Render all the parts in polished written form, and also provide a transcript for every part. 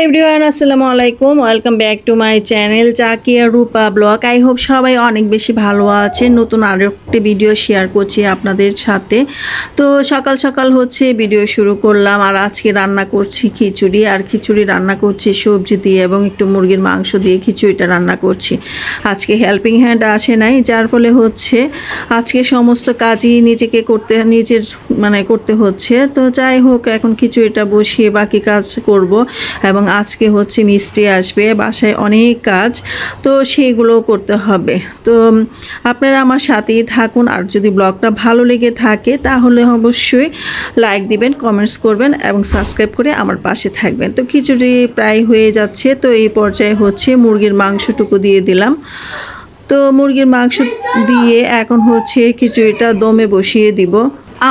Everyone, আসসালামু আলাইকুম। Welcome back to my channel Zakia Rupa blog. I hope সবাই অনেক বেশি ভালো আছেন। নতুন আরও একটি ভিডিও শেয়ার করছি আপনাদের সাথে। তো সকাল সকাল ভিডিও শুরু করলাম। আর আজকে রান্না করছি খিচুড়ি, আর খিচুড়ি রান্না করছি সবজি দিয়ে এবং একটু মুরগির মাংস দিয়ে খিচুড়িটা রান্না করছি। আজকে হেল্পিং হ্যান্ড আসে নাই, যার ফলে আজকে সমস্ত কাজই নিজেকে করতে হচ্ছে। তো যাই হোক, এখন খিচুড়িটা বসিয়ে বাকি কাজ করব। এবং আজকে মিস্ত্রি আসবে, বাসায় অনেক কাজ, তো সেইগুলো করতে হবে। তো আপনারা আমার সাথেই থাকুন। আর যদি ব্লগটা ভালো লেগে থাকে তাহলে অবশ্যই লাইক দিবেন, কমেন্টস করবেন এবং সাবস্ক্রাইব করে আমার পাশে থাকবেন। তো খিচুড়ি প্রায় হয়ে যাচ্ছে। তো এই পর্যায়ে মুরগির মাংসটুকু দিয়ে দিলাম। তো মুরগির মাংস দিয়ে এখন খিচুড়িটা দমে বসিয়ে দিব।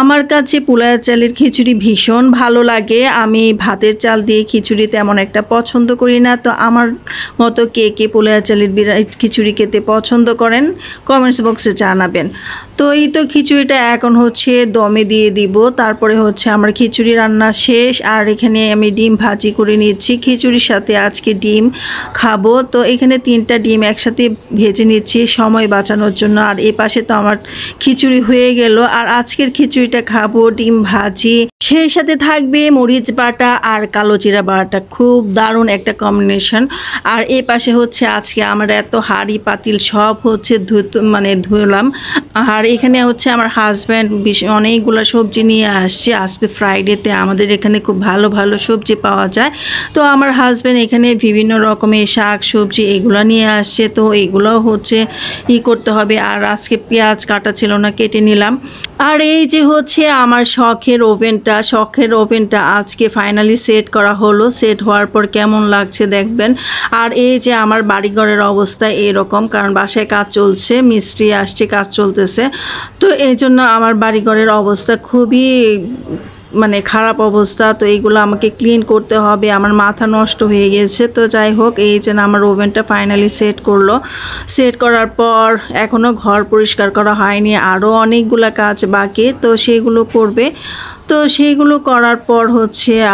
আমার কাছে পোলার চালের খিচুড়ি ভীষণ ভালো লাগে। আমি ভাতের চাল দিয়ে খিচুড়ি তেমন একটা পছন্দ করি না। তো আমার মতো কে কে পোলার চালের খিচুড়ি খেতে পছন্দ করেন কমেন্টস বক্সে জানাবেন। তো এই তো খিচুড়িটা এখন দমে দিয়ে দিব। তারপরে আমার খিচুড়ি রান্না শেষ। আর এখানে আমি ডিম ভাজি করে নিচ্ছি। খিচুড়ির সাথে আজকে ডিম খাবো, তো এখানে 3টা ডিম একসাথে ভেজে নিচ্ছি সময় বাঁচানোর জন্য। আর এ পাশে তো আমার খিচুড়ি হয়ে গেল। আর আজকের খিচুড়িটা খাবো ডিম ভাজি, সেই সাথে থাকবে মরিচ বাটা আর কালো জিরা বাটা। খুব দারুণ একটা কম্বিনেশন। আর এই পাশে আজকে আমার এত হাঁড়ি পাতিল সব ধুলাম। আর এখানে আমার হাজব্যান্ড অনেকগুলো সবজি নিয়ে আসছে। আজকে ফ্রাইডেতে আমাদের এখানে খুব ভালো ভালো সবজি পাওয়া যায়। তো আমার হাজব্যান্ড এখানে বিভিন্ন রকমের শাক সবজি এগুলো নিয়ে আসছে। তো এগুলো করতে হবে। আর আজকে পেঁয়াজ কাটা ছিল না, কেটে নিলাম। আর এই যে আমার শখের ওভেনটা আজকে ফাইনালি সেট করা হলো। সেট হওয়ার পর কেমন লাগছে দেখবেন। আর এই যে আমার বাড়িঘরের অবস্থা এরকম, কারণ বাসায় কাজ চলছে, মিস্ত্রি আসছে, কাজ চলতেছে। তো এই জন্য আমার বাড়িঘরের অবস্থা খুবই খারাপ অবস্থা। তো এইগুলো আমাকে ক্লিন করতে হবে, আমার মাথা নষ্ট হয়ে গেছে। তো যাই হোক, এই যে আমার ওভেনটা ফাইনালি সেট করলো। সেট করার পর এখনও ঘর পরিষ্কার করা হয়নি, আরও অনেকগুলো কাজ বাকি, তো সেইগুলো করবে। তো সেইগুলো করার পর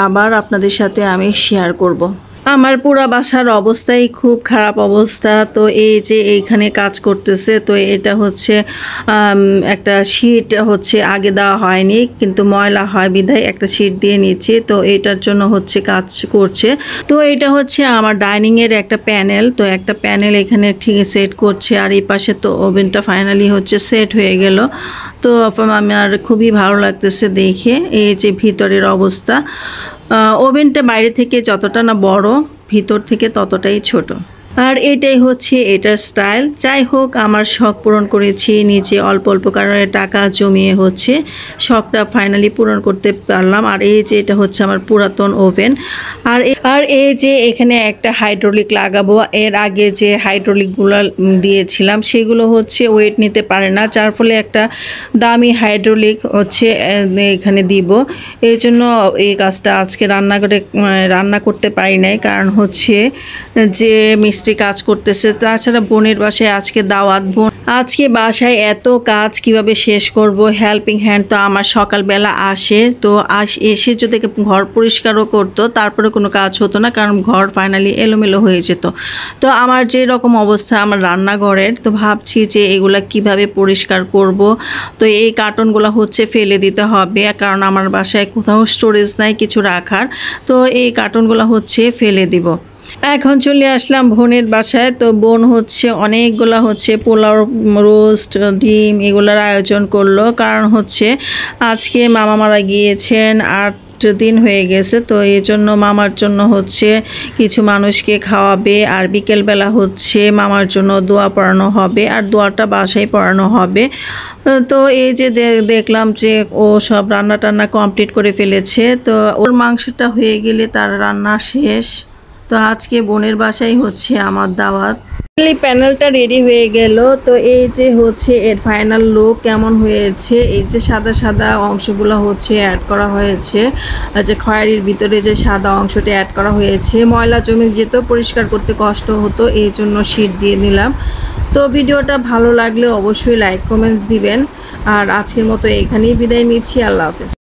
আবার আপনাদের সাথে আমি শেয়ার করব। আমার পুরা বাসার অবস্থাই খুব খারাপ অবস্থা। তো এই যে এইখানে কাজ করতেছে। তো এটা একটা শীট আগে দেওয়া হয়নি, কিন্তু ময়লা হয় বিধায় একটা শীট দিয়ে নিচ্ছি। তো এটার জন্য কাজ করছে। তো এটা আমার ডাইনিংয়ের একটা প্যানেল। তো একটা প্যানেল এখানে ঠিক সেট করছে। আর এই পাশে তো ওভেনটা ফাইনালি সেট হয়ে গেল। তো আমার খুবই ভালো লাগতেছে দেখে। এই যে ভিতরের অবস্থা, ওভেনটা বাইরে থেকে যতটা না বড়, ভিতর থেকে ততটাই ছোট। আর এটাই এটার স্টাইল। যাই হোক, আমার শখ পূরণ করেছি নিচে অল্প অল্প কারণে টাকা জমিয়ে শখটা ফাইনালি পূরণ করতে পারলাম। আর এই যে এটা আমার পুরাতন ওভেন। আর এই যে এখানে একটা হাইড্রোলিক লাগাবো। এর আগে যে হাইড্রোলিকগুলো দিয়েছিলাম সেগুলো ওয়েট নিতে পারে না, যার ফলে একটা দামি হাইড্রোলিক এখানে দিব। এই জন্য এই কাজটা আজকে রান্না করতে পারি নাই, কারণ যে মিস্ত্রি কাজ করতেছে। তাছাড়া বোনের বাসায় আজকে দাওয়াত। আজকে বাসায় এত কাজ কিভাবে শেষ করব। হেল্পিং হ্যান্ড তো আমার সকালবেলা আসে। তো এসে যদি ঘর পরিষ্কারও করতো তারপরে কোনো কাজ হতো না, কারণ ঘর ফাইনালি এলোমেলো হয়ে যেত। তো আমার যে রকম অবস্থা আমার রান্নাঘরের, তো ভাবছি যে এগুলা কিভাবে পরিষ্কার করব। তো এই কার্টনগুলো ফেলে দিতে হবে, কারণ আমার বাসায় কোথাও স্টোরেজ নাই কিছু রাখার। তো এই কার্টনগুলো ফেলে দিব। এখন চলে আসলাম বোনের বাসায়। তো বোন অনেকগুলা পোলাও, রোস্ট, ডিম এগুলোর আয়োজন করলো, কারণ আজকে মামা মারা গিয়েছেন, 8 দিন হয়ে গেছে। তো এই জন্য মামার জন্য কিছু মানুষকে খাওয়াবে। আর বিকেলবেলা মামার জন্য দোয়া পড়ানো হবে, আর দোয়াটা বাসায় পড়ানো হবে। তো এই যে দেখলাম যে ও সব রান্না টান্না কমপ্লিট করে ফেলেছে। তো ওর মাংসটা হয়ে গেলে তার রান্না শেষ। তো আজকে বোনের বাসায় আমার দাওয়াত। প্যানেলটা রেডি হয়ে গেল। তো এই যে এর ফাইনাল লুক কেমন হয়েছে। এই যে সাদা সাদা অংশগুলো অ্যাড করা হয়েছে, যে খয়েরির ভিতরে যে সাদা অংশটা অ্যাড করা হয়েছে। ময়লা জমে যেত, পরিষ্কার করতে কষ্ট হতো, এই জন্য শীট দিয়ে নিলাম। তো ভিডিওটা ভালো লাগলে অবশ্যই লাইক কমেন্ট দিবেন। আর আজকের মতো এখানেই বিদায় নিচ্ছি। আল্লাহ হাফেজ।